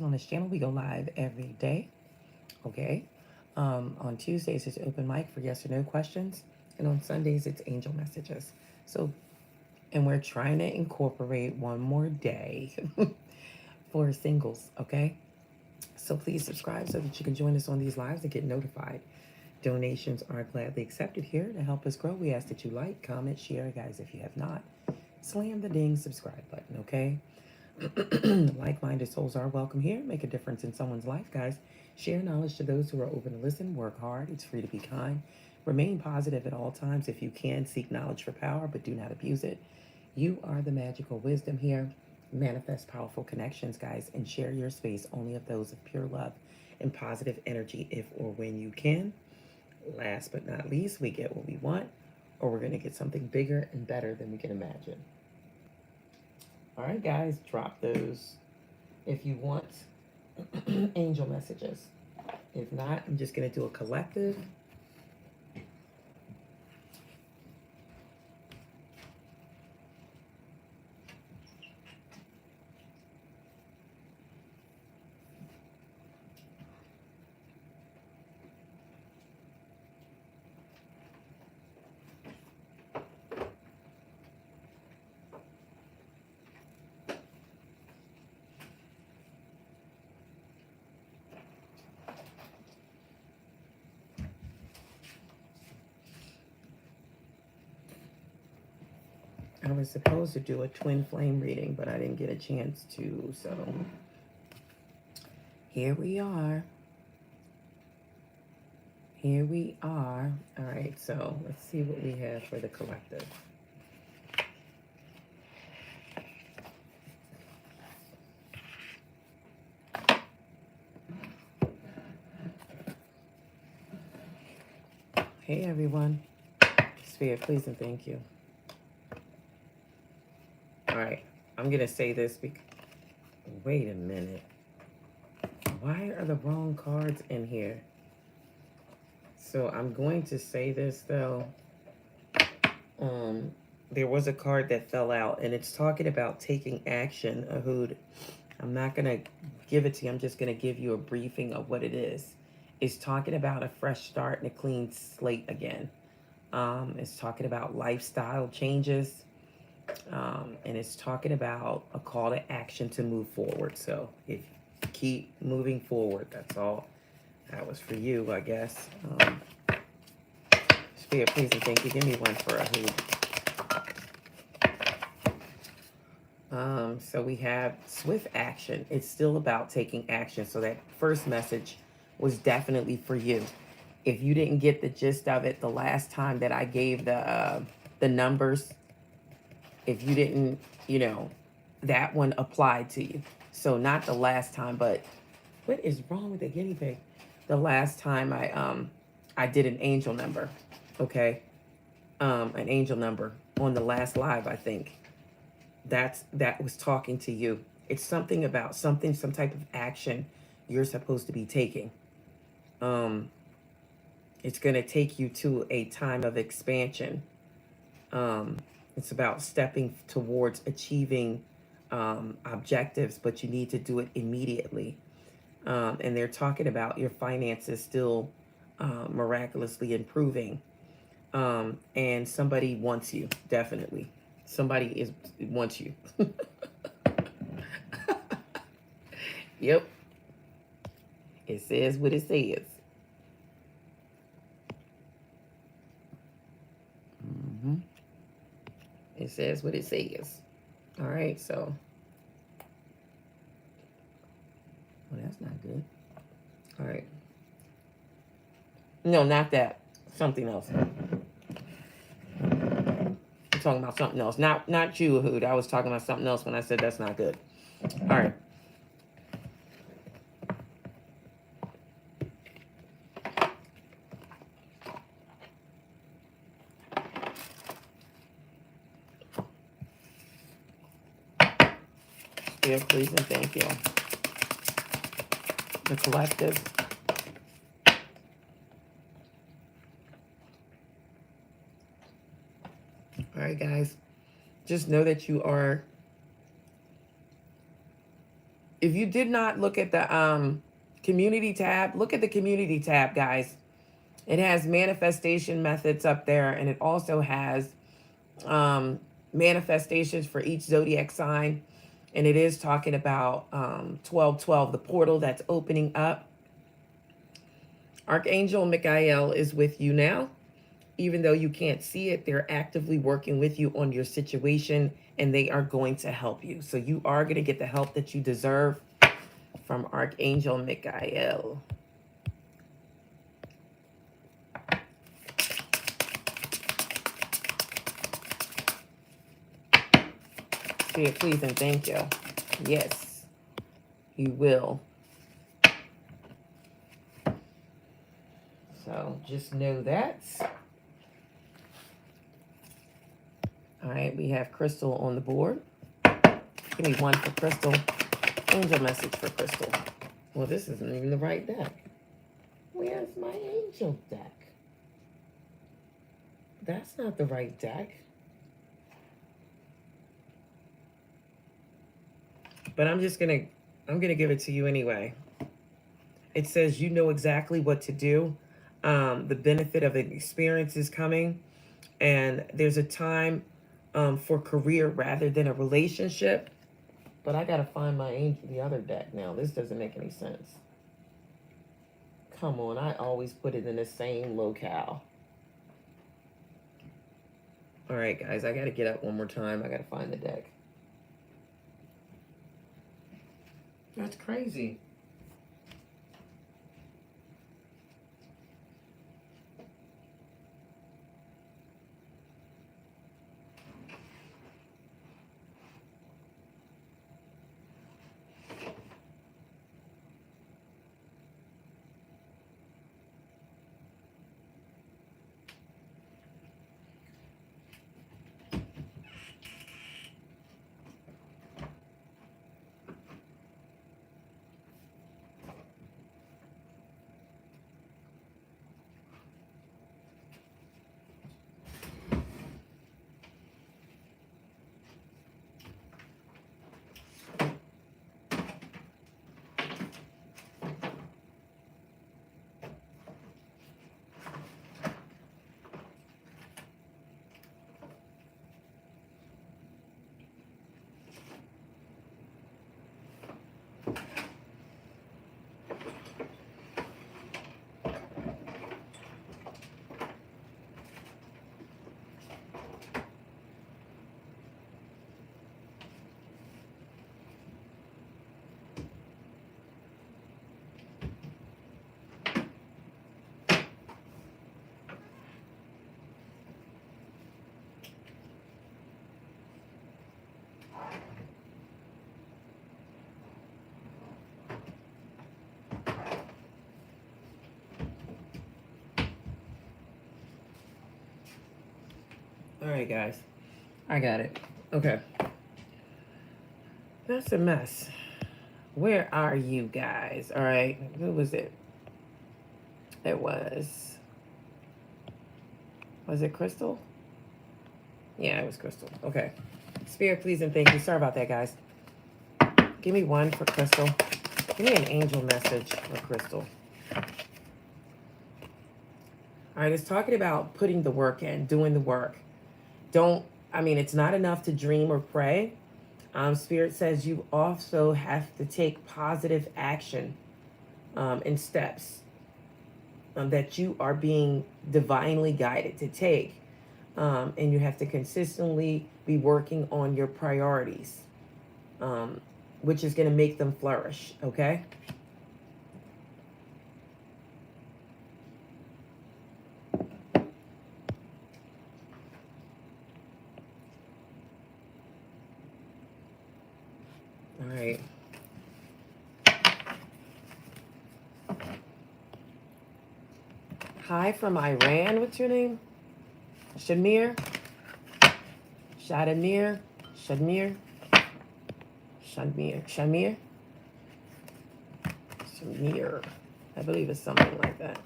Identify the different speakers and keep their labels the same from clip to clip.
Speaker 1: On this channel, we go live every day, okay? On Tuesdays, it's open mic for yes or no questions. And on Sundays, it's angel messages. So, and we're trying to incorporate one more day for singles, okay? So please subscribe so that you can join us on these lives and get notified. Donations are gladly accepted here to help us grow. We ask that you like, comment, share, guys, if you have not. Slam the ding subscribe button, okay? Like-minded souls are welcome here. Make a difference in someone's life, guys. Share knowledge to those who are open to listen. Work hard. It's free to be kind. Remain positive at all times. If you can, seek knowledge for power, but do not abuse it. You are the magical wisdom here. Manifest powerful connections, guys, and share your space only of those of pure love and positive energy if or when you can. Last but not least, we get what we want, or we're going to get something bigger and better than we can imagine. All right, guys, drop those if you want angel messages. If not, I'm just going to do a collective. I was supposed to do a twin flame reading, but I didn't get a chance to, so here we are. Here we are. All right, so let's see what we have for the collective. Hey, everyone. Spirit, please and thank you. All right, I'm going to say this because... Wait a minute. Why are the wrong cards in here? So I'm going to say this, though. There was a card that fell out, and it's talking about taking action, Ahood. I'm not going to give it to you. I'm just going to give you a briefing of what it is. It's talking about a fresh start and a clean slate again. It's talking about lifestyle changes. And it's talking about a call to action to move forward. So if you keep moving forward, that's all. That was for you, I guess. Spirit, please and thank you. Give me one for a hoop. So we have swift action. It's still about taking action. So that first message was definitely for you. If you didn't get the gist of it the last time that I gave the numbers, if you didn't, that one applied to you. So not the last time, but what is wrong with the guinea pig? The last time I did an angel number, okay? An angel number on the last live, I think. That was talking to you. It's something about some type of action you're supposed to be taking. It's going to take you to a time of expansion. It's about stepping towards achieving objectives, but you need to do it immediately. And they're talking about your finances still miraculously improving. And somebody wants you, definitely. Somebody wants you. Yep. It says what it says. It says what it says. All right, so. Well, that's not good. All right. No, not that. Something else. I'm talking about something else. Not you, Hood. I was talking about something else when I said that's not good. All right. Yeah, please and thank you. The collective. All right, guys. Just know that you are... If you did not look at the community tab, look at the community tab, guys. It has manifestation methods up there, and it also has manifestations for each zodiac sign. And it is talking about 1212, the portal that's opening up. Archangel Michael is with you now. Even though you can't see it, they're actively working with you on your situation, and they are going to help you. So you are going to get the help that you deserve from Archangel Michael. Spirit, please, and thank you. Yes, you will. So just know that. All right, we have Crystal on the board. Give me one for Crystal. Angel message for Crystal. Well, this isn't even the right deck. Where's my angel deck? That's not the right deck. But I'm gonna give it to you anyway. It says you know exactly what to do. The benefit of an experience is coming, and there's a time for career rather than a relationship. But I gotta find the other deck now. This doesn't make any sense. Come on, I always put it in the same locale. All right, guys, I gotta get up one more time. I gotta find the deck. That's crazy. All right, guys. I got it. Okay. That's a mess. Where are you guys? All right. Who was it? It was it Crystal? Yeah, it was Crystal. Okay. Spirit, please, and thank you. Sorry about that, guys. Give me one for Crystal. Give me an angel message for Crystal. All right, it's talking about putting the work in, doing the work. It's not enough to dream or pray. Spirit says you also have to take positive action and steps that you are being divinely guided to take. And you have to consistently be working on your priorities, which is going to make them flourish, okay? All right. Hi from Iran. What's your name? Shamir? Shadamir? Shamir? Shamir? Shamir? Shamir. I believe it's something like that.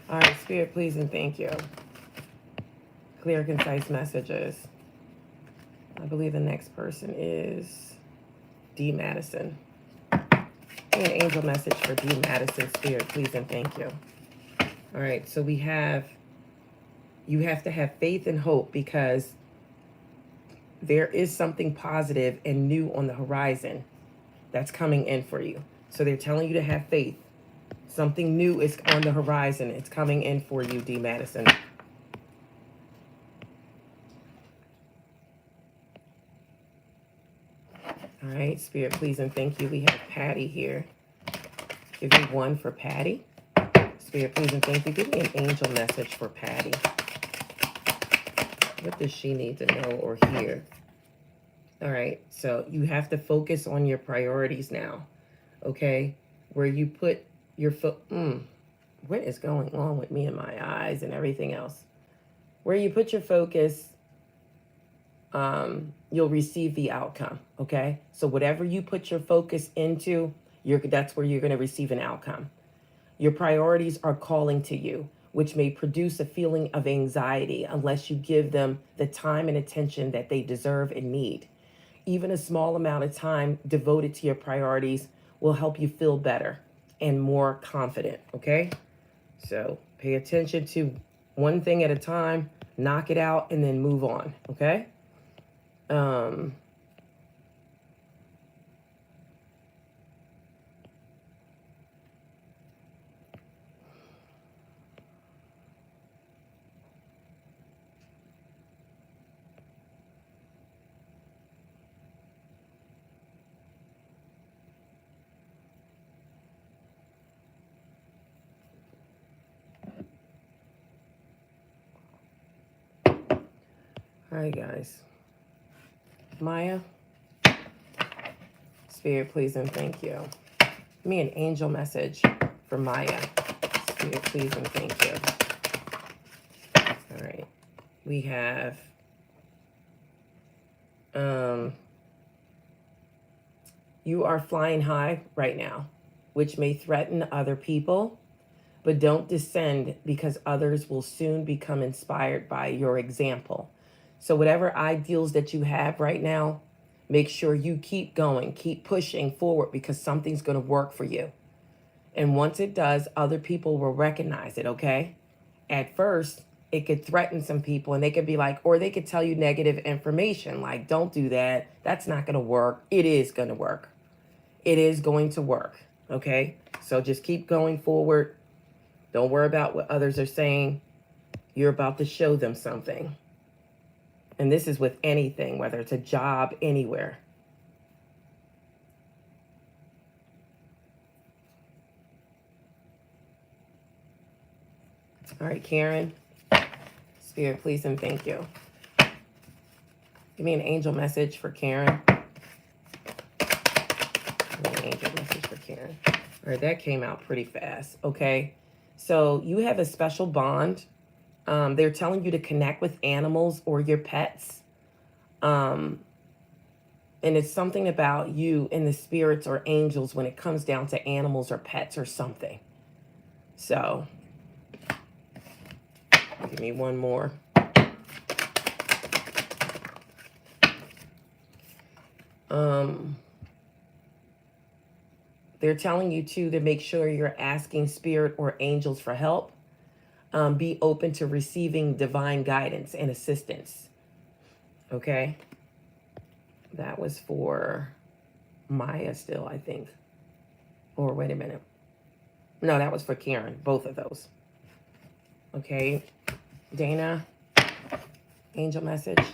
Speaker 1: All right, Spirit, please, and thank you. Clear, concise messages. I believe the next person is D. Madison. All An angel message for D. Madison, Spirit, please and thank you. All right, so we have, you have to have faith and hope because there is something positive and new on the horizon that's coming in for you. So they're telling you to have faith. Something new is on the horizon. It's coming in for you, D. Madison. All right, Spirit, please and thank you. We have Patty here. Give me one for Patty. Spirit, please and thank you. Give me an angel message for Patty. What does she need to know or hear? All right, so you have to focus on your priorities now, okay? Where you put your foot, what is going on with me and my eyes and everything else? Where you put your focus, you'll receive the outcome, okay? So whatever you put your focus into, that's where you're gonna receive an outcome. Your priorities are calling to you, which may produce a feeling of anxiety unless you give them the time and attention that they deserve and need. Even a small amount of time devoted to your priorities will help you feel better and more confident, okay? So pay attention to one thing at a time, knock it out, and then move on, okay? All right, guys. Maya, Spirit, please and thank you. Give me an angel message for Maya. Spirit, please and thank you. All right. We have you are flying high right now, which may threaten other people, but don't descend because others will soon become inspired by your example. So whatever ideals that you have right now, make sure you keep going, keep pushing forward because something's going to work for you. And once it does, other people will recognize it, okay? At first, it could threaten some people and they could be like, or they could tell you negative information like, don't do that. That's not going to work. It is going to work. It is going to work, okay? So just keep going forward. Don't worry about what others are saying. You're about to show them something. And this is with anything, whether it's a job, anywhere. All right, Karen. Spirit, please and thank you. Give me an angel message for Karen. Give me an angel message for Karen. All right, that came out pretty fast, okay? So you have a special bond. They're telling you to connect with animals or your pets. And it's something about you and the spirits or angels when it comes down to animals or pets or something. So, give me one more. They're telling you too to make sure you're asking spirit or angels for help. Be open to receiving divine guidance and assistance. Okay. That was for Maya still, I think. Or wait a minute. No, that was for Karen. Both of those. Okay. Dana, angel message.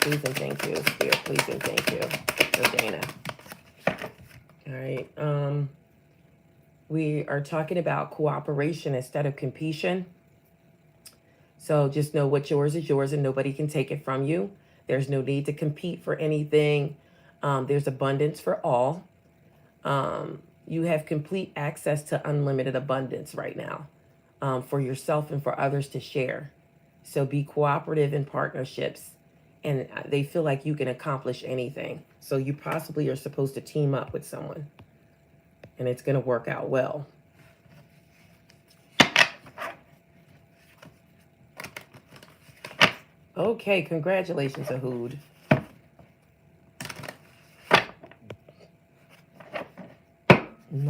Speaker 1: Please and thank you. Spirit, please and thank you for Dana. All right. We are talking about cooperation instead of competition. So just know what's yours is yours and nobody can take it from you. There's no need to compete for anything. There's abundance for all. You have complete access to unlimited abundance right now for yourself and for others to share. So be cooperative in partnerships and they feel like you can accomplish anything. So you possibly are supposed to team up with someone and it's going to work out well. Okay, congratulations, Ahood.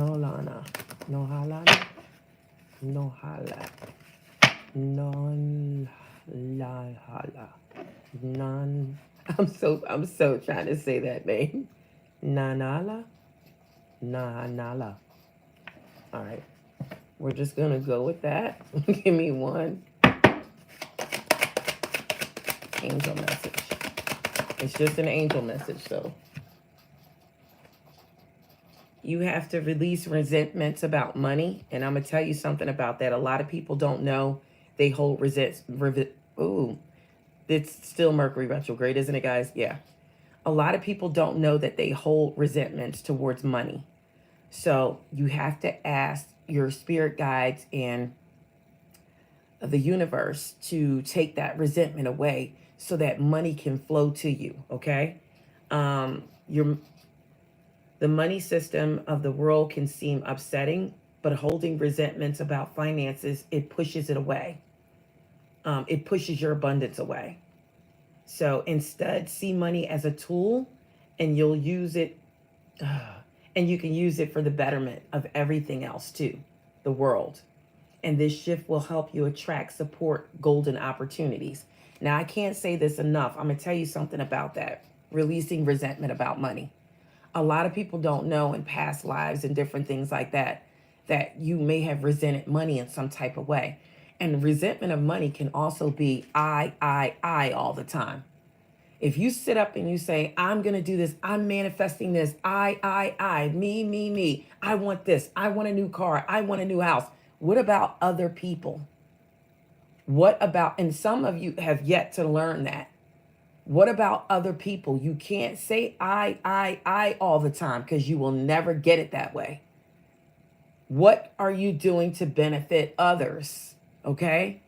Speaker 1: Nolana. Nohalana. Nohala. Non la hala. Non. I'm so trying to say that name. Nanala. Nanala. All right. We're just gonna go with that. Give me one angel message. It's just an angel message, so you have to release resentments about money, and I'm gonna tell you something about that. A lot of people don't know they hold ooh, it's still Mercury retrograde, isn't it, guys? Yeah. A lot of people don't know that they hold resentments towards money. So you have to ask your spirit guides and the universe to take that resentment away so that money can flow to you, okay? Your The money system of the world can seem upsetting, but holding resentments about finances, it pushes it away. It pushes your abundance away. So instead, see money as a tool, and you'll use it, and you can use it for the betterment of everything else too, the world. And this shift will help you attract, support golden opportunities. Now, I can't say this enough. I'm going to tell you something about that. Releasing resentment about money. A lot of people don't know in past lives and different things like that, that you may have resented money in some type of way. And resentment of money can also be I all the time. If you sit up and you say, I'm going to do this, I'm manifesting this, me, I want this, I want a new car, I want a new house. What about other people? What about, and some of you have yet to learn that. What about other people? You can't say I all the time because you will never get it that way. What are you doing to benefit others? Okay?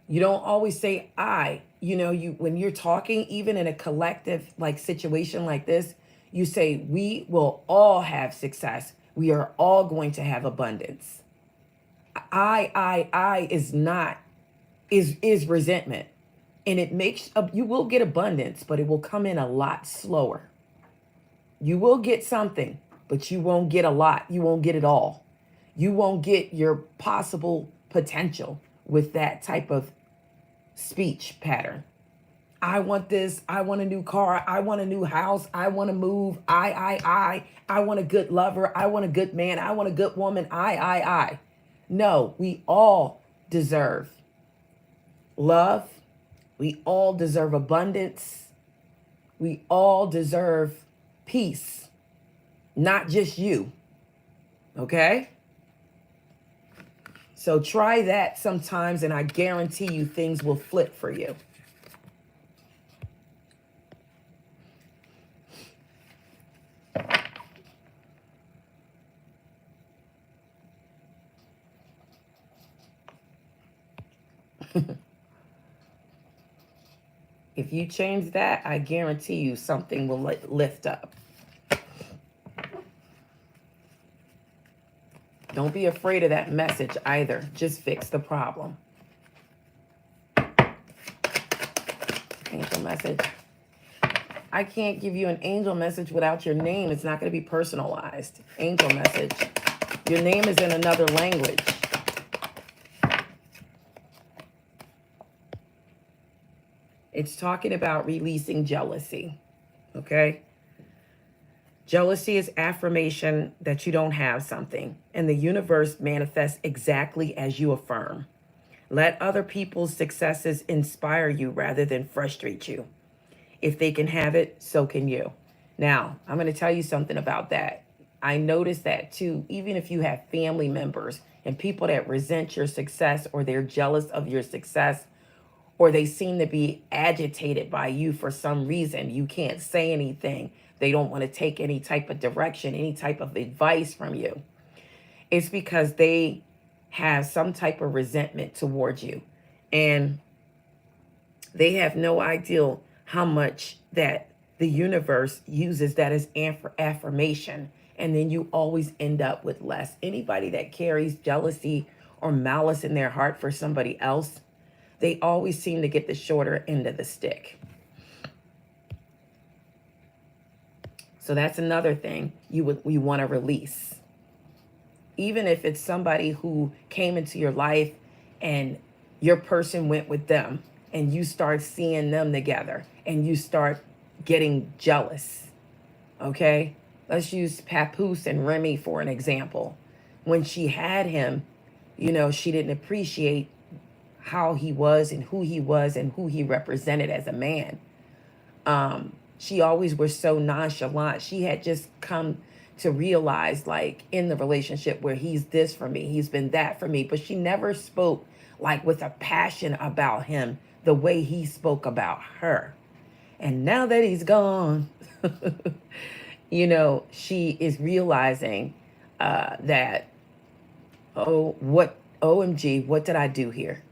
Speaker 1: You don't always say I. You know, when you're talking, even in a collective like situation like this, you say we will all have success. We are all going to have abundance. I is resentment. And it makes, you will get abundance, but it will come in a lot slower. You will get something, but you won't get a lot. You won't get it all. You won't get your possible potential with that type of speech pattern. I want this. I want a new car. I want a new house. I want to move. I want a good lover. I want a good man. I want a good woman. I. No, we all deserve love. We all deserve abundance. We all deserve peace, not just you. Okay? So try that sometimes, and I guarantee you things will flip for you. If you change that, I guarantee you something will lift up. Don't be afraid of that message either. Just fix the problem. Angel message. I can't give you an angel message without your name. It's not going to be personalized. Angel message. Your name is in another language. It's talking about releasing jealousy. Okay? Jealousy is affirmation that you don't have something, and the universe manifests exactly as you affirm. Let other people's successes inspire you rather than frustrate you. If they can have it, so can you. Now, I'm going to tell you something about that. I noticed that too, even if you have family members and people that resent your success, or they're jealous of your success, or they seem to be agitated by you for some reason. You can't say anything. They don't want to take any type of direction, any type of advice from you. It's because they have some type of resentment towards you. And they have no idea how much that the universe uses that as affirmation. And then you always end up with less. Anybody that carries jealousy or malice in their heart for somebody else, they always seem to get the shorter end of the stick. So that's another thing you want to release. Even if it's somebody who came into your life and your person went with them and you start seeing them together and you start getting jealous. Okay? Let's use Papoose and Remy for an example. When she had him, you know, she didn't appreciate how he was and who he represented as a man. She always was so nonchalant. She had just come to realize, like, in the relationship where he's this for me, he's been that for me, but she never spoke like with a passion about him the way he spoke about her. And now that he's gone, you know, she is realizing that, oh, what, OMG, what did I do here?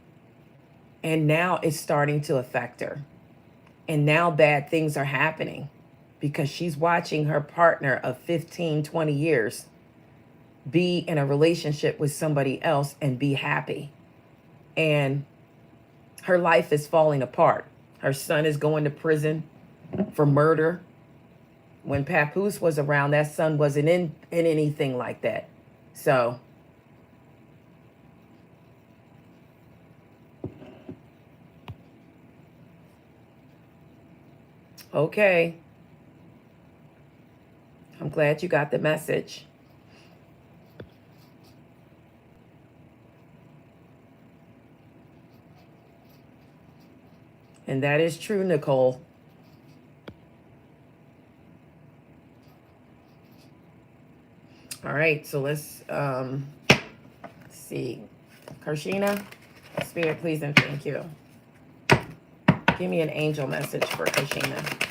Speaker 1: And now it's starting to affect her. And now bad things are happening because she's watching her partner of 15, 20 years be in a relationship with somebody else and be happy. And her life is falling apart. Her son is going to prison for murder. When Papoose was around, that son wasn't in anything like that. So okay. I'm glad you got the message. And that is true, Nicole. All right, so let's see. Karshina, Spirit, please and thank you. Give me an angel message for Karshina.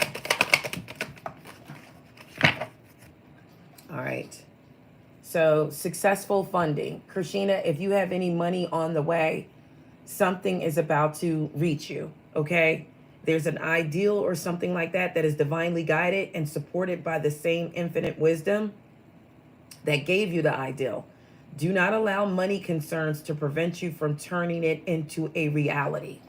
Speaker 1: All right. So successful funding. Karshina, if you have any money on the way, something is about to reach you, okay? There's an ideal or something like that is divinely guided and supported by the same infinite wisdom that gave you the ideal. Do not allow money concerns to prevent you from turning it into a reality,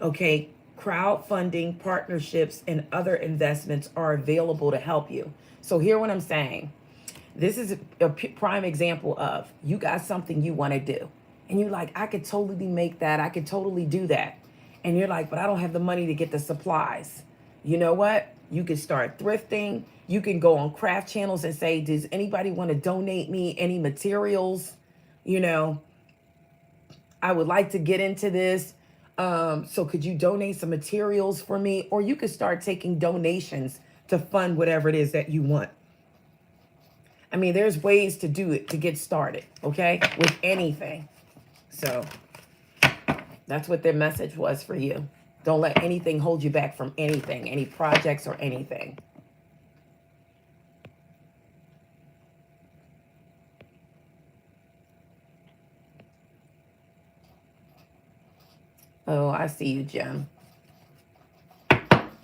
Speaker 1: okay? Crowdfunding, partnerships, and other investments are available to help you. So hear what I'm saying. This is a prime example of you got something you want to do. And you're like, I could totally make that. I could totally do that. And you're like, but I don't have the money to get the supplies. You know what? You can start thrifting. You can go on craft channels and say, does anybody want to donate me any materials? You know, I would like to get into this. So could you donate some materials for me? Or you could start taking donations to fund whatever it is that you want. I mean, there's ways to do it, to get started, okay, with anything. So that's what their message was for you. Don't let anything hold you back from anything, any projects or anything. Oh, I see you, Jim.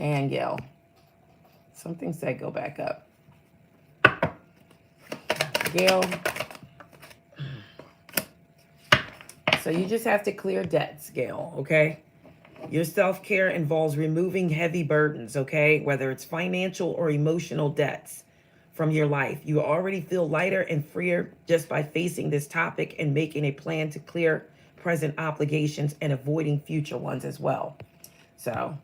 Speaker 1: And Gail. Something said go back up. Gail. So you just have to clear debts, Gail, okay? Your self-care involves removing heavy burdens, okay? Whether it's financial or emotional debts from your life. You already feel lighter and freer just by facing this topic and making a plan to clear present obligations and avoiding future ones as well. So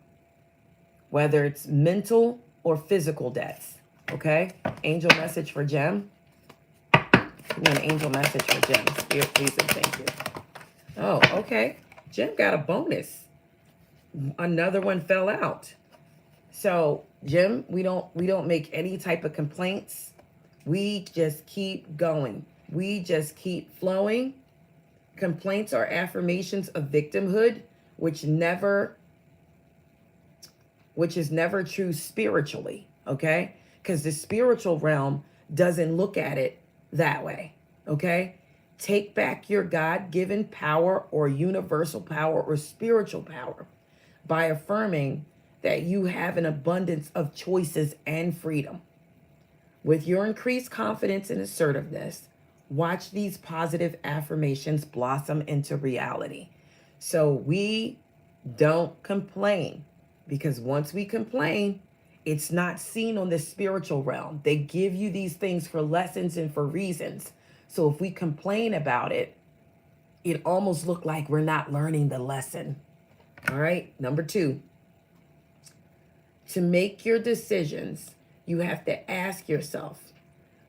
Speaker 1: whether it's mental or physical debts, okay? Angel message for Jem. Give me an angel message for Jem. Spirit, please and thank you. Oh, okay. Jem got a bonus. Another one fell out. So, Jem, we don't make any type of complaints. We just keep going. We just keep flowing. Complaints are affirmations of victimhood, which is never true spiritually, okay? Because the spiritual realm doesn't look at it that way, okay? Take back your God-given power or universal power or spiritual power by affirming that you have an abundance of choices and freedom. With your increased confidence and assertiveness, watch these positive affirmations blossom into reality. So we don't complain, because once we complain, It's not seen on the spiritual realm. They give you these things for lessons and for reasons. So if we complain about it, it almost look like we're not learning the lesson. All right. Number 2, to make your decisions, you have to ask yourself,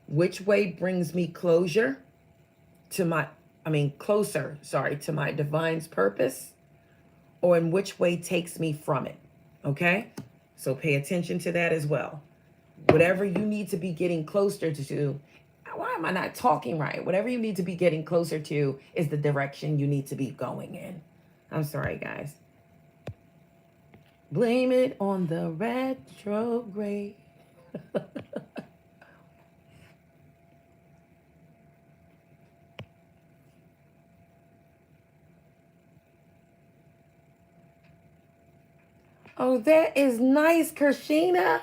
Speaker 1: which way brings me closer to my, closer, to my divine's purpose, or in which way takes me from it. Okay. So pay attention to that as well. Whatever you need to be getting closer to, why am I not talking right? Whatever you need to be getting closer to is the direction you need to be going in. I'm sorry, guys. Blame it on the retrograde. Oh, that is nice, Krishina.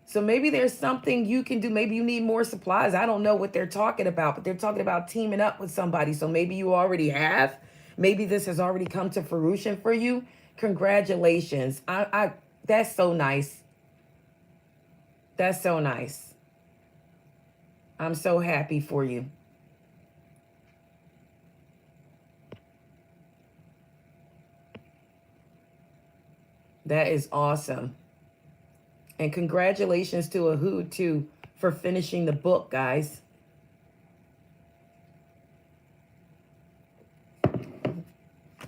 Speaker 1: So maybe there's something you can do. Maybe you need more supplies. I don't know what they're talking about, but they're talking about teaming up with somebody. So maybe you already have. Maybe this has already come to fruition for you. Congratulations. That's so nice. That's so nice. I'm so happy for you. That is awesome. And congratulations to Ahu, too, for finishing the book, guys.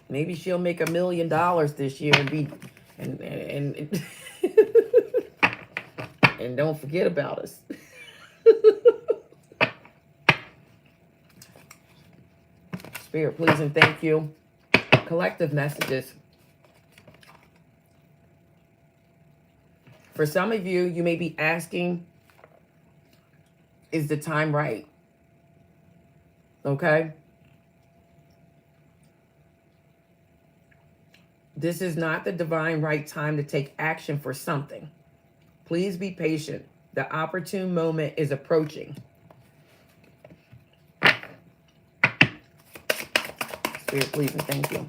Speaker 1: Maybe she'll make $1 million this year and be and and don't forget about us. Spirit, please and thank you. Collective messages. For some of you, you may be asking, is the time right? Okay. This is not the divine right time to take action for something. Please be patient. The opportune moment is approaching. Spirit, please and thank you.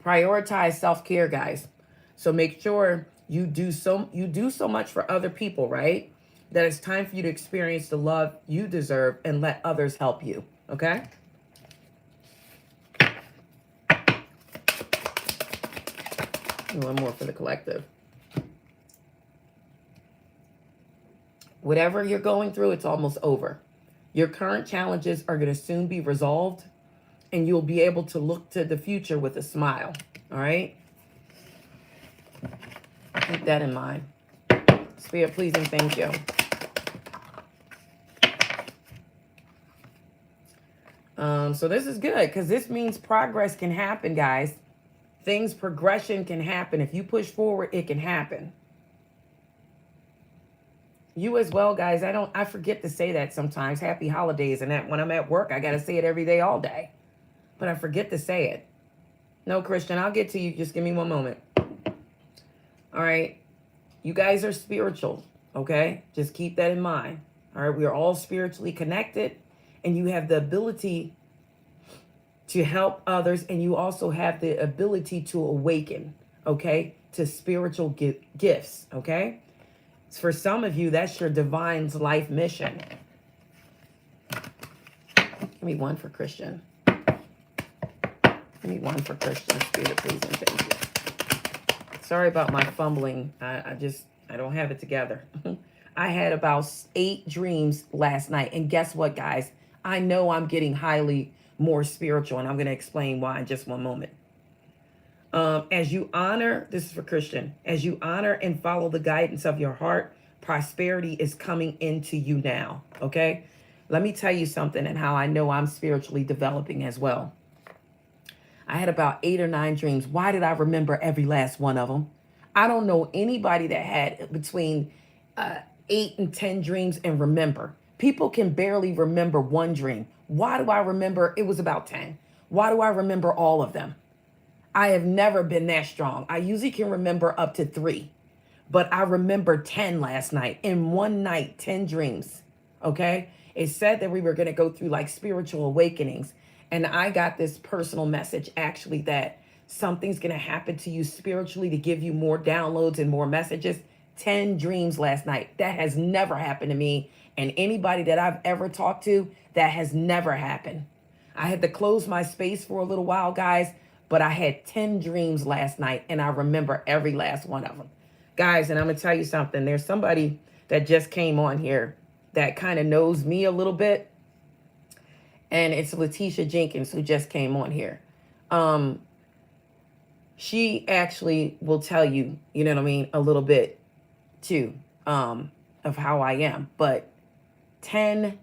Speaker 1: Prioritize self-care, guys. So make sure you do so much for other people, right? That it's time for you to experience the love you deserve and let others help you. Okay? And one more for the collective. Whatever you're going through, it's almost over. Your current challenges are going to soon be resolved, and you'll be able to look to the future with a smile. All right? Keep that in mind. Spirit, please and thank you. So this is good because this means progress can happen, guys. Progression can happen. If you push forward, it can happen. You as well, guys. I forget to say that sometimes. Happy holidays. And that when I'm at work, I got to say it every day, all day. But I forget to say it. No, Christian, I'll get to you. Just give me one moment. All right. You guys are spiritual, okay? Just keep that in mind. All right. We are all spiritually connected, and you have the ability to help others, and you also have the ability to awaken, okay, to spiritual gifts, okay? For some of you, that's your divine's life mission. Give me one for Christian. Give me one for Christian. Spirit, please and thank you. Sorry about my fumbling. I don't have it together. I had about 8 dreams last night, and guess what, guys? I know I'm getting highly more spiritual, and I'm going to explain why in just one moment. As you honor, this is for Christian, as you honor and follow the guidance of your heart, prosperity is coming into you now, okay? Let me tell you something and how I know I'm spiritually developing as well. I had about 8 or 9 dreams. Why did I remember every last one of them? I don't know anybody that had between 8 and 10 dreams and remember. People can barely remember one dream. Why do I remember it was about 10? Why do I remember all of them? I have never been that strong. I usually can remember up to 3, but I remember 10 last night. In one night, 10 dreams, okay? It said that we were going to go through like spiritual awakenings. And I got this personal message actually that something's going to happen to you spiritually to give you more downloads and more messages. 10 dreams last night. That has never happened to me. And anybody that I've ever talked to, that has never happened. I had to close my space for a little while, guys, but I had 10 dreams last night and I remember every last one of them. Guys, and I'm going to tell you something. There's somebody that just came on here that kind of knows me a little bit. And it's Letitia Jenkins who just came on here. She actually will tell you, you know what I mean, a little bit too, of how I am. But 10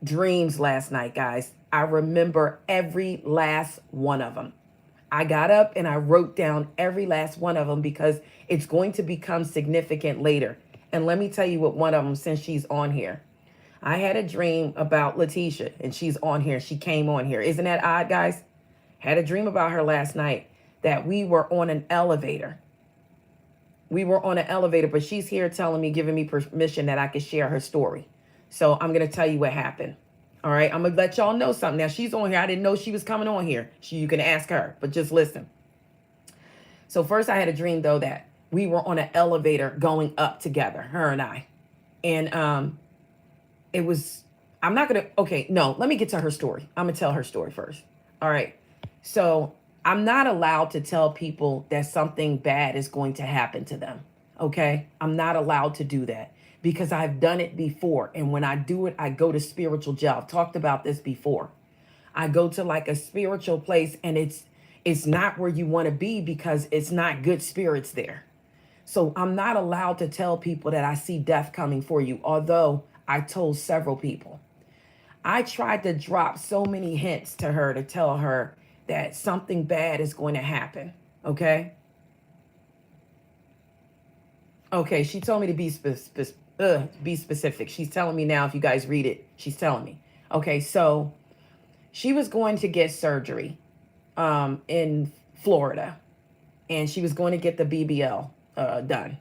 Speaker 1: dreams last night, guys. I remember every last one of them. I got up and I wrote down every last one of them because it's going to become significant later. And let me tell you what one of them, since she's on here. I had a dream about Letitia and she's on here. She came on here. Isn't that odd, guys? Had a dream about her last night that we were on an elevator. We were on an elevator, but she's here telling me, giving me permission that I could share her story. So I'm going to tell you what happened. All right. I'm going to let y'all know something. Now she's on here. I didn't know she was coming on here. You can ask her, but just listen. So first I had a dream though, that we were on an elevator going up together, her and I. And, it was, I'm not going to, okay, no, let me get to her story. I'm going to tell her story first. All right. So I'm not allowed to tell people that something bad is going to happen to them. Okay. I'm not allowed to do that because I've done it before. And when I do it, I go to spiritual jail. I've talked about this before. I go to like a spiritual place and it's not where you want to be because it's not good spirits there. So I'm not allowed to tell people that I see death coming for you, although I told several people. I tried to drop so many hints to her to tell her that something bad is going to happen. Okay. Okay. She told me to be specific. She's telling me now, if you guys read it, she's telling me. Okay. So she was going to get surgery in Florida and she was going to get the BBL done.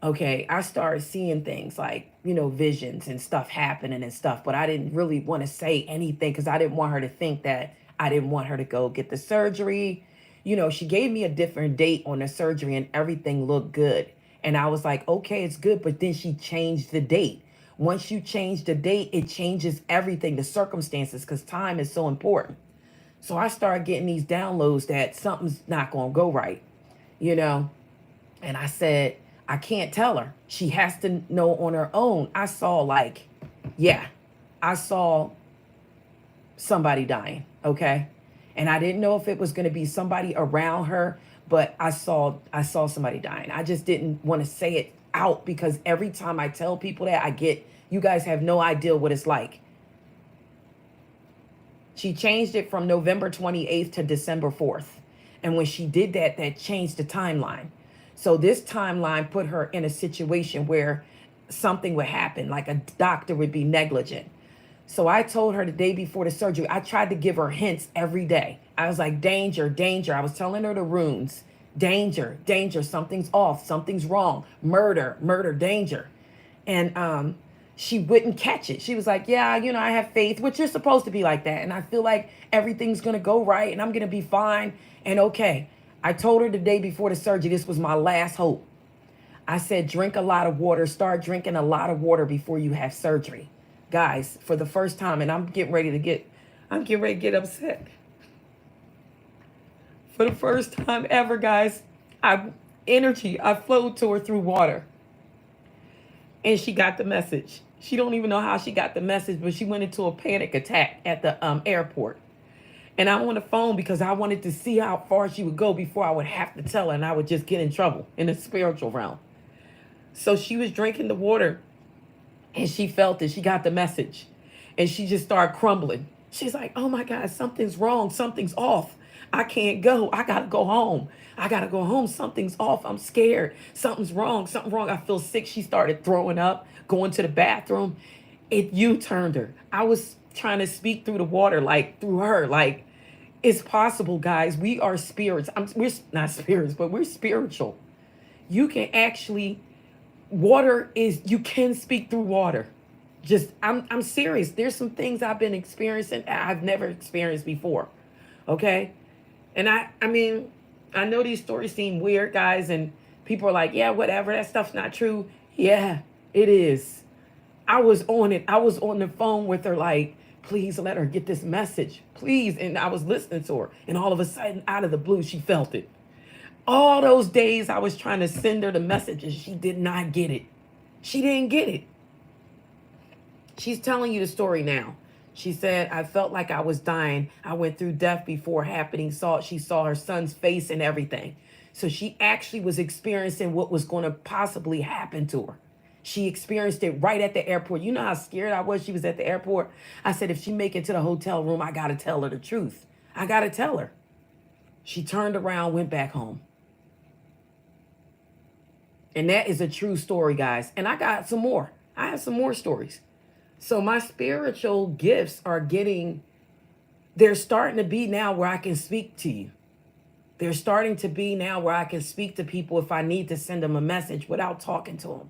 Speaker 1: Okay, I started seeing things like, you know, visions and stuff happening and stuff, but I didn't really want to say anything because I didn't want her to think that I didn't want her to go get the surgery. You know, she gave me a different date on the surgery and everything looked good. And I was like, okay, it's good. But then she changed the date. Once you change the date, it changes everything, the circumstances, because time is so important. So I started getting these downloads that something's not going to go right, you know. And I said, I can't tell her. She has to know on her own. I saw I saw somebody dying, okay? And I didn't know if it was going to be somebody around her, but I saw somebody dying. I just didn't want to say it out because every time I tell people that, you guys have no idea what it's like. She changed it from November 28th to December 4th. And when she did that, that changed the timeline. So this timeline put her in a situation where something would happen, like a doctor would be negligent. So I told her the day before the surgery, I tried to give her hints every day. I was like, danger, danger. I was telling her the runes, danger, danger, something's off, something's wrong, murder, murder, danger. And she wouldn't catch it. She was like, yeah, you know, I have faith, which you're supposed to be like that. And I feel like everything's going to go right and I'm going to be fine and okay. I told her the day before the surgery, this was my last hope. I said, drink a lot of water, start drinking a lot of water before you have surgery. Guys, for the first time, and I'm getting ready to get upset. For the first time ever, guys, I flowed to her through water. And she got the message. She don't even know how she got the message, but she went into a panic attack at the airport. And I'm on the phone because I wanted to see how far she would go before I would have to tell her and I would just get in trouble in the spiritual realm. So she was drinking the water and she felt it. She got the message and she just started crumbling. She's like, oh my God, something's wrong. Something's off. I can't go. I got to go home. I got to go home. Something's off. I'm scared. Something's wrong. Something wrong. I feel sick. She started throwing up, going to the bathroom. It U-turned her. I was trying to speak through the water, like through her, like it's possible, guys. We are spirits. We're not spirits, but we're spiritual. You can actually, you can speak through water. I'm serious. There's some things I've been experiencing I've never experienced before. Okay? And I mean, I know these stories seem weird, guys, and people are like, yeah, whatever, that stuff's not true. Yeah, it is. I was on it. I was on the phone with her like, please let her get this message. Please. And I was listening to her. And all of a sudden, out of the blue, she felt it. All those days I was trying to send her the messages, she did not get it. She didn't get it. She's telling you the story now. She said, I felt like I was dying. I went through death before happening. She saw her son's face and everything. So she actually was experiencing what was going to possibly happen to her. She experienced it right at the airport. You know how scared I was? She was at the airport. I said, if she make it to the hotel room, I got to tell her the truth. I got to tell her. She turned around, went back home. And that is a true story, guys. And I got some more. I have some more stories. So my spiritual gifts they're starting to be now where I can speak to you. They're starting to be now where I can speak to people if I need to send them a message without talking to them.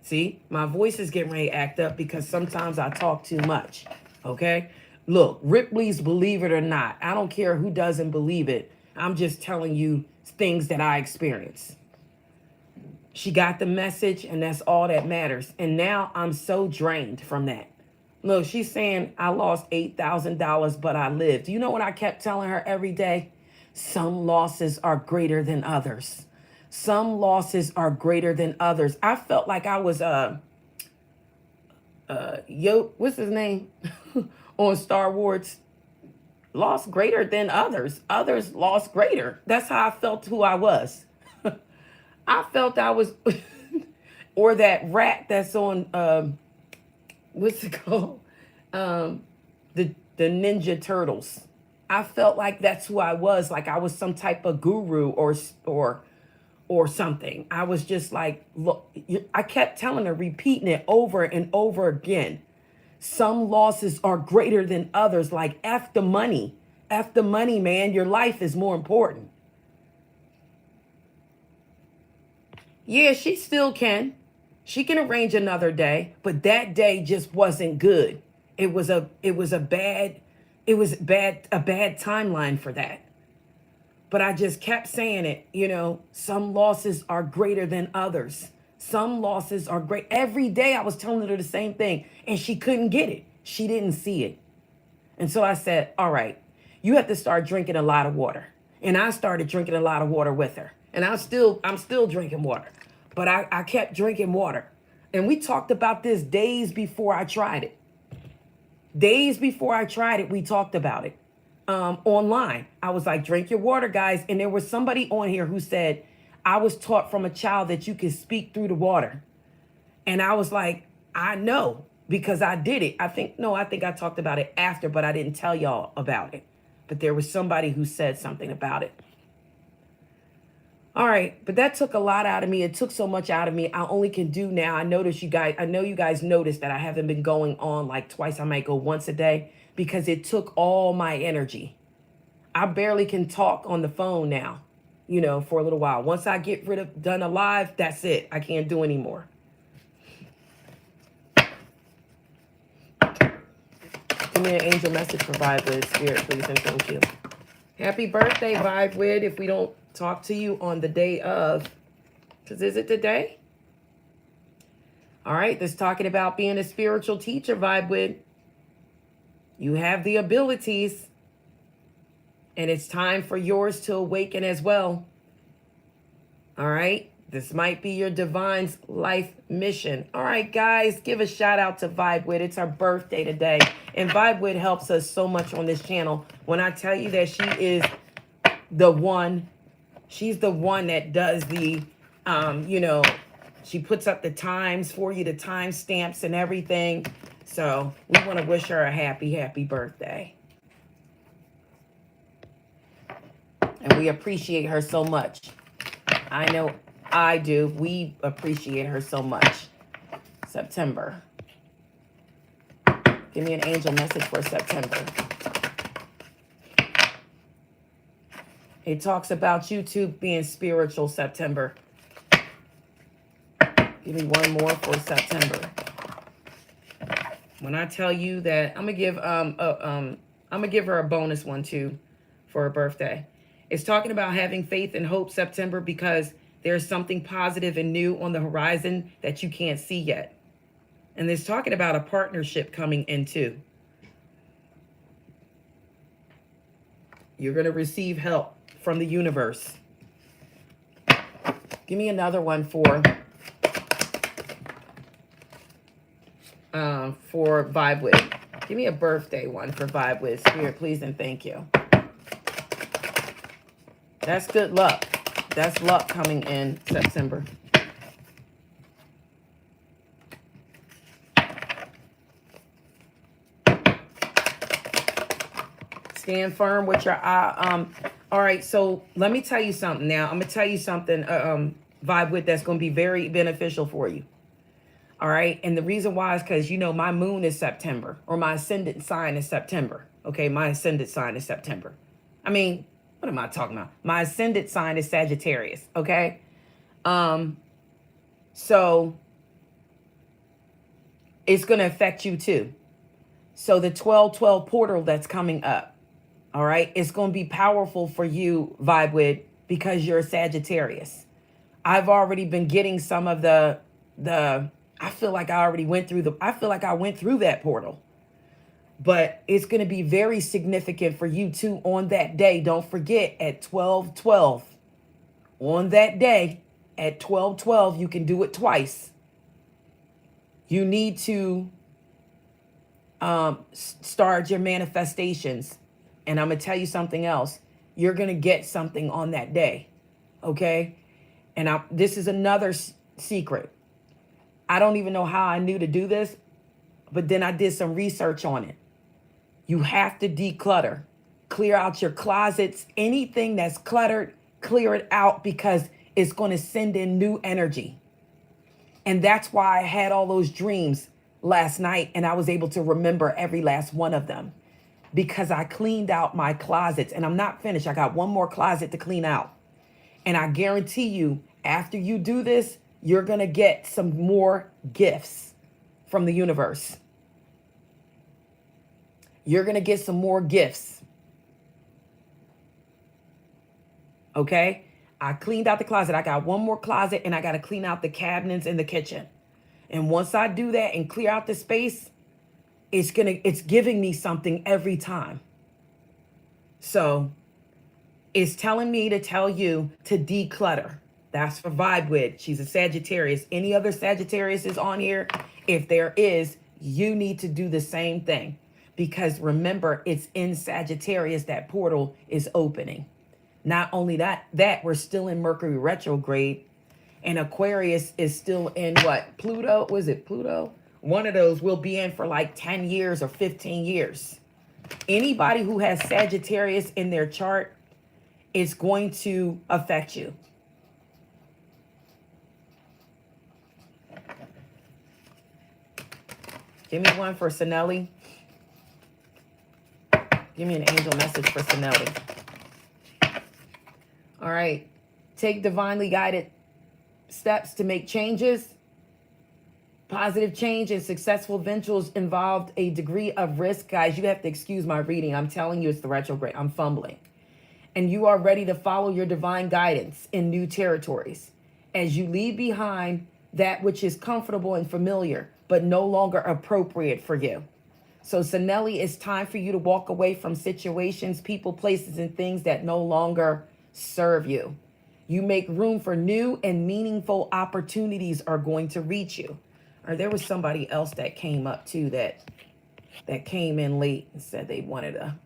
Speaker 1: See, my voice is getting ready to act up because sometimes I talk too much. Okay? Look, Ripley's Believe It or Not. I don't care who doesn't believe it. I'm just telling you things that I experience. She got the message, and that's all that matters. And now I'm so drained from that. Look, she's saying I lost $8,000, but I lived. You know what I kept telling her every day? Some losses are greater than others. Some losses are greater than others. I felt like I was what's his name on Star Wars? Lost greater than others. Others lost greater. That's how I felt who I was. I felt I was, or that rat that's on, what's it called? The Ninja Turtles. I felt like that's who I was. Like I was some type of guru or something. I was just like, look, I kept telling her, repeating it over and over again. Some losses are greater than others. Like F the money. F the money, man. Your life is more important. Yeah, she still can. She can arrange another day, but that day just wasn't good. It was a bad timeline for that. But I just kept saying it, some losses are greater than others. Some losses are great. Every day I was telling her the same thing and she couldn't get it. She didn't see it. And so I said, all right, you have to start drinking a lot of water. And I started drinking a lot of water with her. And I'm still drinking water. But I kept drinking water. And we talked about this days before I tried it. Days before I tried it, we talked about it online. I was like, drink your water, guys. And there was somebody on here who said, I was taught from a child that you can speak through the water. And I was like, I know because I did it. I think I talked about it after, but I didn't tell y'all about it. But there was somebody who said something about it. All right, but that took a lot out of me. It took so much out of me. I only can do now. I know you guys noticed that I haven't been going on like twice. I might go once a day because it took all my energy. I barely can talk on the phone now, for a little while. Once I get done a live, that's it. I can't do anymore. Give me an angel message for Vibe With Spirit, please, and thank you. Happy birthday, Vibe With, if we don't talk to you on the day of, because is it today? All right, this talking about being a spiritual teacher, Vibe With. You have the abilities, and it's time for yours to awaken as well. All right, this might be your divine's life mission. All right, guys, give a shout out to Vibe With. It's her birthday today, and Vibe With helps us so much on this channel. When I tell you that she is the one, she's the one that does the, she puts up the times for you, the time stamps and everything. So we want to wish her a happy, happy birthday. And we appreciate her so much. I know I do. We appreciate her so much. September. Give me an angel message for September. It talks about you too being spiritual, September. Give me one more for September. When I tell you that, I'm gonna give her a bonus one too for her birthday. It's talking about having faith and hope September because there's something positive and new on the horizon that you can't see yet. And it's talking about a partnership coming in too. You're going to receive help from the universe. Give me another one for Vibe With. Give me a birthday one for Vibe With. Spirit, please and thank you. That's good luck. That's luck coming in September. Stand firm with your eye. All right, so let me tell you something now. I'm going to tell you something, Vibe With, that's going to be very beneficial for you. All right, and the reason why is because, you know, my moon is September, or my ascendant sign is September. Okay, my ascendant sign is September. I mean, what am I talking about? My ascendant sign is Sagittarius, okay? So it's going to affect you too. So the 12-12 portal that's coming up, all right, it's going to be powerful for you, Vibe With, because you're a Sagittarius. I've already been getting some of the I feel like I already went through that portal. But it's going to be very significant for you too on that day. Don't forget, at 12-12, on that day, at 12-12, you can do it twice. You need to start your manifestations. And I'm going to tell you something else. You're going to get something on that day. Okay? And this is another secret. I don't even know how I knew to do this, but then I did some research on it. You have to declutter. Clear out your closets. Anything that's cluttered, clear it out, because it's going to send in new energy. And that's why I had all those dreams last night, and I was able to remember every last one of them, because I cleaned out my closets. And I'm not finished. I got one more closet to clean out. And I guarantee you, after you do this, you're going to get some more gifts from the universe. You're going to get some more gifts. Okay? I cleaned out the closet. I got one more closet, and I got to clean out the cabinets in the kitchen. And once I do that and clear out the space, it's giving me something every time. So it's telling me to tell you to declutter. That's for Vibe With. She's a Sagittarius. Any other Sagittarius is on here? If there is, you need to do the same thing. Because remember, it's in Sagittarius that portal is opening. Not only that, we're still in Mercury retrograde. And Aquarius is still in what? Pluto? Was it Pluto? One of those will be in for like 10 years or 15 years. Anybody who has Sagittarius in their chart, it's going to affect you. Give me one for Sinelli. Give me an angel message for Sinelli. All right. Take divinely guided steps to make changes. Positive change and successful ventures involved a degree of risk. Guys, you have to excuse my reading. I'm telling you, it's the retrograde. I'm fumbling. And you are ready to follow your divine guidance in new territories as you leave behind that which is comfortable and familiar, but no longer appropriate for you. So, Sinelli, it's time for you to walk away from situations, people, places, and things that no longer serve you. You make room for new and meaningful opportunities are going to reach you. Or there was somebody else that came up too that came in late and said they wanted a...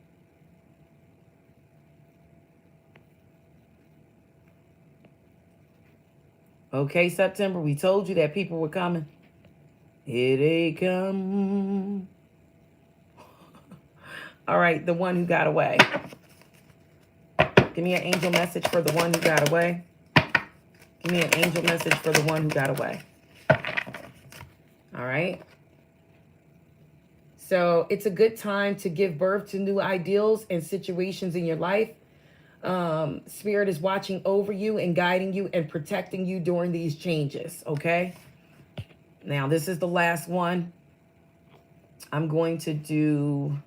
Speaker 1: Okay, September, we told you that people were coming. Here they come. All right, the one who got away. Give me an angel message for the one who got away. Give me an angel message for the one who got away. All right. So it's a good time to give birth to new ideals and situations in your life. Spirit is watching over you and guiding you and protecting you during these changes, okay? Now, this is the last one. I'm going to do...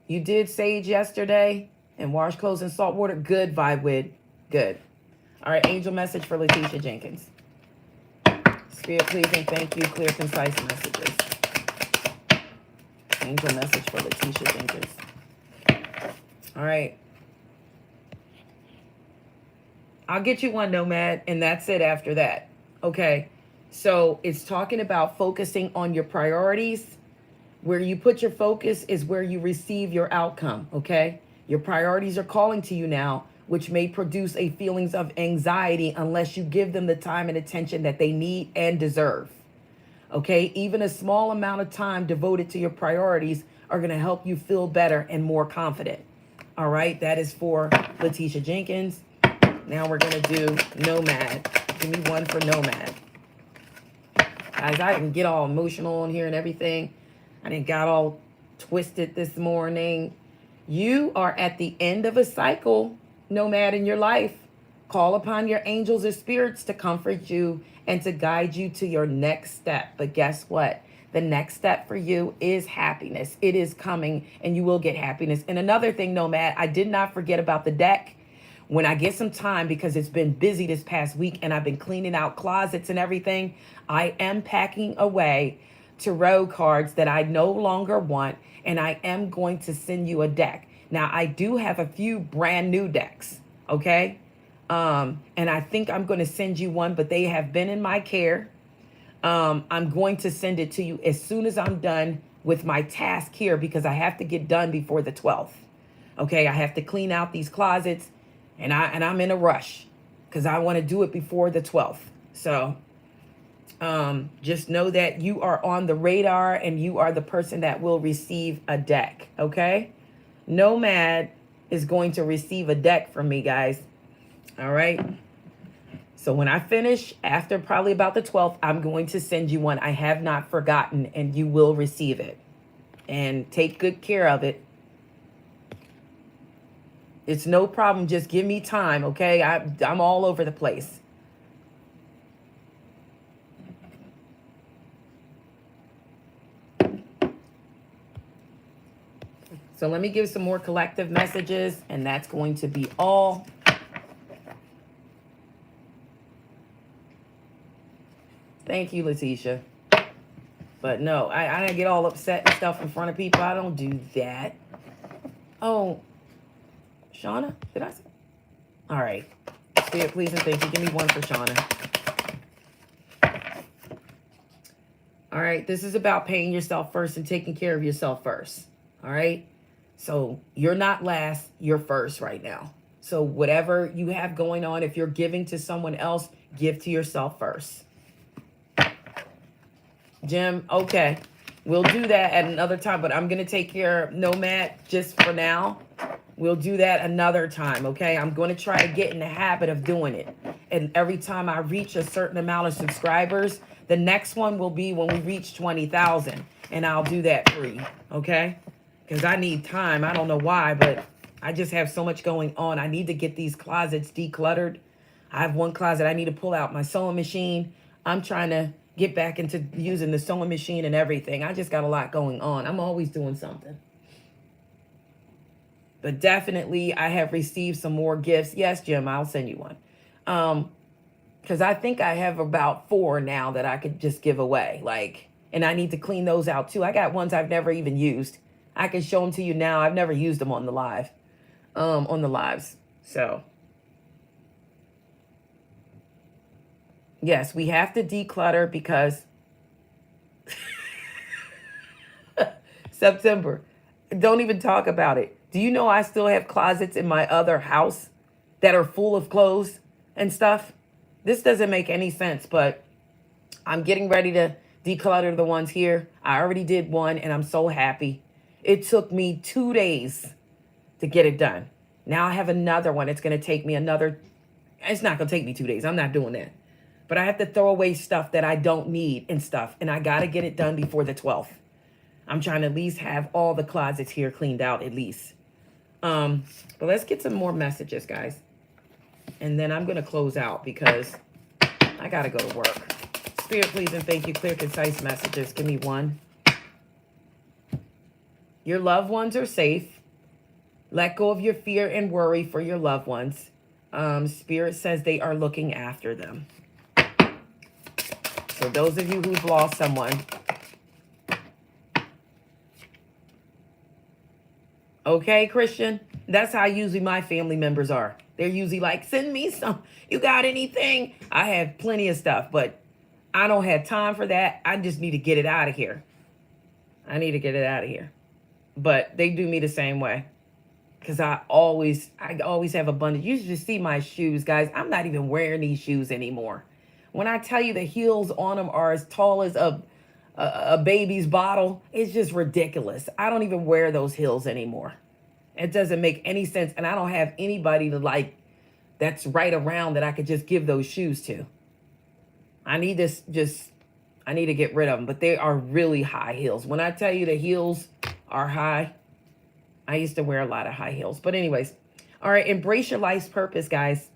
Speaker 1: You did sage yesterday and wash clothes in salt water. Good, vibe with. Good. All right, angel message for Letitia Jenkins. Spirit, please and thank you. Clear, concise messages. Angel message for Letitia Jenkins. All right. I'll get you one, Nomad, and that's it after that. Okay. So it's talking about focusing on your priorities. Where you put your focus is where you receive your outcome, okay? Your priorities are calling to you now, which may produce a feelings of anxiety unless you give them the time and attention that they need and deserve, okay? Even a small amount of time devoted to your priorities are going to help you feel better and more confident, all right? That is for Letitia Jenkins. Now we're going to do Nomad. Give me one for Nomad. Guys, I didn't get all emotional in here and everything. I didn't got all twisted this morning. You are at the end of a cycle, Nomad, in your life. Call upon your angels or spirits to comfort you and to guide you to your next step. But guess what? The next step for you is happiness. It is coming and you will get happiness. And another thing, Nomad, I did not forget about the deck. When I get some time, because it's been busy this past week and I've been cleaning out closets and everything, I am packing away tarot cards that I no longer want, and I am going to send you a deck. Now, I do have a few brand new decks, okay? And I think I'm going to send you one, but they have been in my care. I'm going to send it to you as soon as I'm done with my task here, because I have to get done before the 12th. Okay, I have to clean out these closets, and I'm in a rush because I want to do it before the 12th. So just know that you are on the radar and you are the person that will receive a deck, okay? Nomad is going to receive a deck from me, guys. All right? So when I finish, after probably about the 12th, I'm going to send you one. I have not forgotten, and you will receive it. And take good care of it. It's no problem. Just give me time, okay? I'm all over the place. So let me give some more collective messages, and that's going to be all. Thank you, Letitia. But no, I don't get all upset and stuff in front of people. I don't do that. Oh, Shauna, did I say? All right. Spirit, please and thank you. Give me one for Shauna. All right. This is about paying yourself first and taking care of yourself first. All right. So you're not last, you're first right now. So whatever you have going on, if you're giving to someone else, give to yourself first. Jim, okay. We'll do that at another time, but I'm going to take care of Nomad just for now. We'll do that another time, okay? I'm going to try to get in the habit of doing it. And every time I reach a certain amount of subscribers, the next one will be when we reach 20,000. And I'll do that free, okay? Because I need time. I don't know why, but I just have so much going on. I need to get these closets decluttered. I have one closet I need to pull out my sewing machine. I'm trying to get back into using the sewing machine and everything. I just got a lot going on. I'm always doing something. But definitely, I have received some more gifts. Yes, Jim, I'll send you one. Because I think I have about 4 now that I could just give away. And I need to clean those out too. I got ones I've never even used. I can show them to you now. I've never used them on the live, on the lives. So yes, we have to declutter because September, don't even talk about it. Do you know I still have closets in my other house that are full of clothes and stuff? This doesn't make any sense, but I'm getting ready to declutter the ones here. I already did one and I'm so happy. It took me 2 days to get it done. Now I have another one. It's going to take me it's not going to take me 2 days. I'm not doing that. But I have to throw away stuff that I don't need and stuff. And I got to get it done before the 12th. I'm trying to at least have all the closets here cleaned out at least. But let's get some more messages, guys. And then I'm going to close out because I got to go to work. Spirit, please and thank you. Clear, concise messages. Give me one. Your loved ones are safe. Let go of your fear and worry for your loved ones. Spirit says they are looking after them. So those of you who've lost someone, okay, Christian, that's how usually my family members are. They're usually like, send me some. You got anything? I have plenty of stuff, but I don't have time for that. I just need to get it out of here. I need to get it out of here. But they do me the same way. Because I always have abundance. You should see my shoes, guys. I'm not even wearing these shoes anymore. When I tell you the heels on them are as tall as a baby's bottle, it's just ridiculous. I don't even wear those heels anymore. It doesn't make any sense. And I don't have anybody to like that's right around that I could just give those shoes to. I need to get rid of them. But they are really high heels. When I tell you the heels are high, I used to wear a lot of high heels. But anyways, all right, embrace your life's purpose, guys.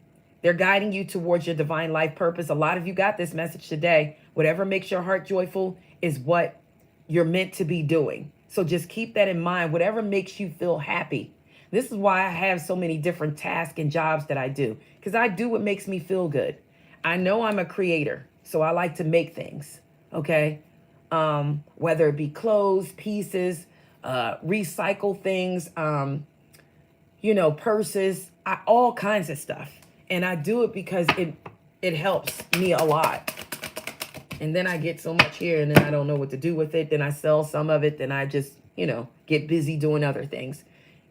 Speaker 1: They're guiding you towards your divine life purpose. A lot of you got this message today. Whatever makes your heart joyful is what you're meant to be doing. So just keep that in mind. Whatever makes you feel happy. This is why I have so many different tasks and jobs that I do. Because I do what makes me feel good. I know I'm a creator, so I like to make things, okay? Whether it be clothes, pieces, recycle things, purses, all kinds of stuff. And I do it because it helps me a lot. And then I get so much here and then I don't know what to do with it. Then I sell some of it. Then I just, get busy doing other things.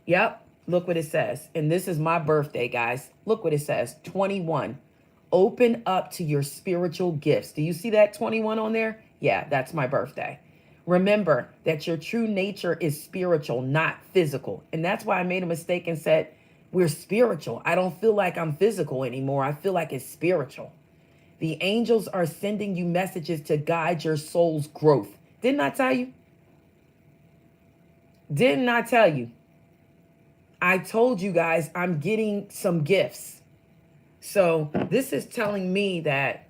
Speaker 1: Yep. Look what it says. And this is my birthday, guys. Look what it says. 21. Open up to your spiritual gifts. Do you see that 21 on there? Yeah, that's my birthday. Remember that your true nature is spiritual, not physical. And that's why I made a mistake and said, we're spiritual. I don't feel like I'm physical anymore. I feel like it's spiritual. The angels are sending you messages to guide your soul's growth. Didn't I tell you? Didn't I tell you? I told you guys I'm getting some gifts. So this is telling me that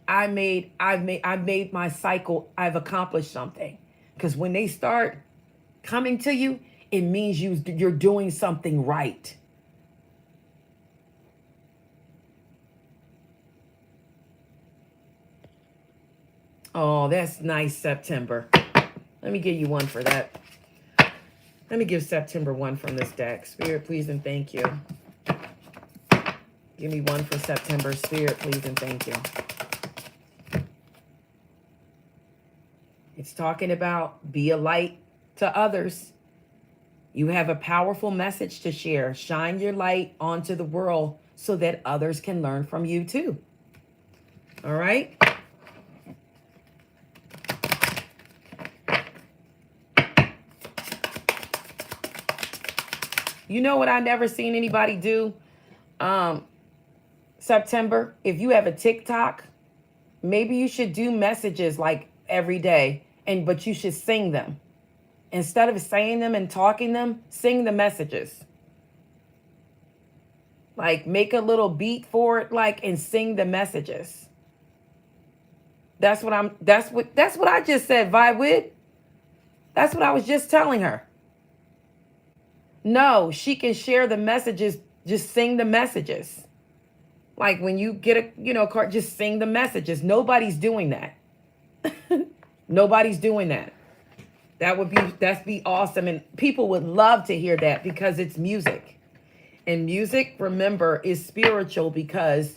Speaker 1: I've made my cycle. I've accomplished something. Because when they start coming to you, it means you're doing something right. Oh, that's nice, September. Let me give you one for that. Let me give September one from this deck. Spirit, please and thank you. Give me one for September. Spirit, please and thank you. It's talking about be a light to others. You have a powerful message to share. Shine your light onto the world so that others can learn from you too. All right? You know what I never seen anybody do? September, if you have a TikTok, maybe you should do messages like every day, but you should sing them. Instead of saying them and talking them, sing the messages. Like make a little beat for it, and sing the messages. That's what I just said, vibe with. That's what I was just telling her. No, she can share the messages, just sing the messages. Like when you get a card, just sing the messages. Nobody's doing that. Nobody's doing that. That'd be awesome. And people would love to hear that because it's music. And music, remember, is spiritual because,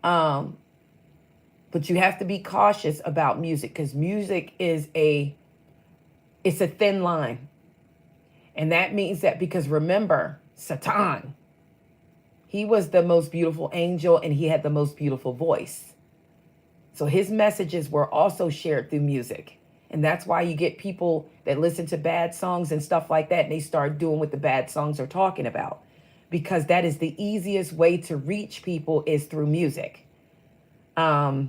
Speaker 1: but you have to be cautious about music because music is it's a thin line. And that means that because remember, Satan, he was the most beautiful angel and he had the most beautiful voice. So his messages were also shared through music. And that's why you get people that listen to bad songs and stuff like that. And they start doing what the bad songs are talking about. Because that is the easiest way to reach people is through music. So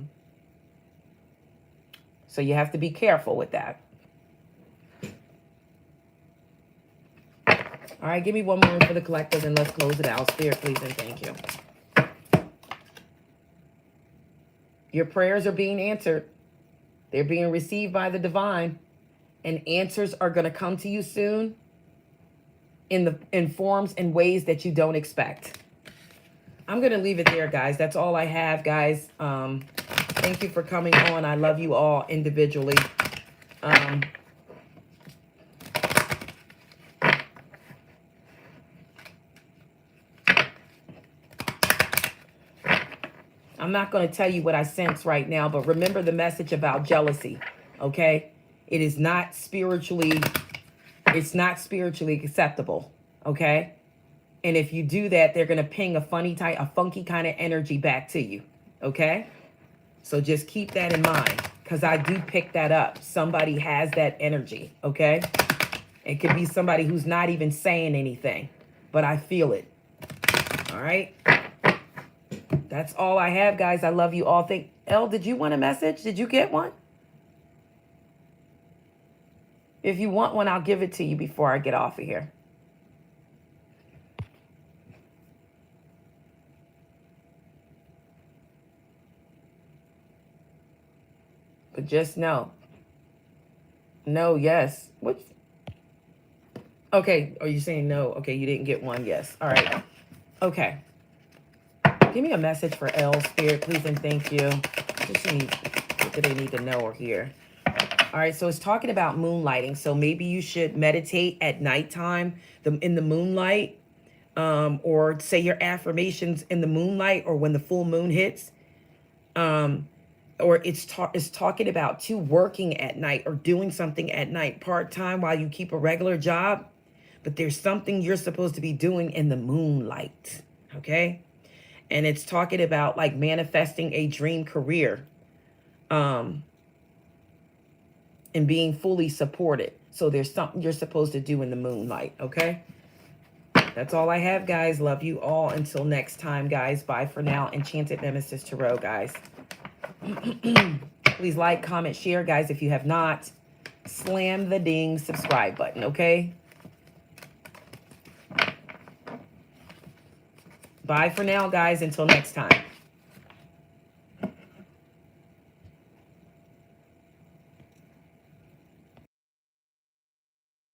Speaker 1: you have to be careful with that. All right, give me one more for the collective and let's close it out. Spirit, please and thank you. Your prayers are being answered. They're being received by the divine, and answers are going to come to you soon in forms and ways that you don't expect. I'm going to leave it there, guys. That's all I have, guys. Thank you for coming on. I love you all individually. I'm not going to tell you what I sense right now, but remember the message about jealousy, okay? It is not spiritually, it's not spiritually acceptable, okay? And if you do that, they're going to ping a funky kind of energy back to you, okay? So just keep that in mind, because I do pick that up. Somebody has that energy, okay? It could be somebody who's not even saying anything, but I feel it, all right? That's all I have, guys. I love you all. Elle, did you want a message? Did you get one? If you want one, I'll give it to you before I get off of here. But just know. No, yes. What? Okay. Are you saying no? Okay, you didn't get one. Yes. All right. Okay. Give me a message for Elle, Spirit, please and thank you. What do they need to know or hear? All right, so it's talking about moonlighting. So maybe you should meditate at nighttime in the moonlight, or say your affirmations in the moonlight or when the full moon hits. Or it's talking about too working at night or doing something at night part-time while you keep a regular job. But there's something you're supposed to be doing in the moonlight, okay? And it's talking about like manifesting a dream career, and being fully supported. So there's something you're supposed to do in the moonlight, okay? That's all I have, guys. Love you all. Until next time, guys. Bye for now. Enchanted Nemesis Tarot, guys. Please like, comment, share, guys. If you have not, slam the ding subscribe button, okay? Bye for now, guys. Until next time.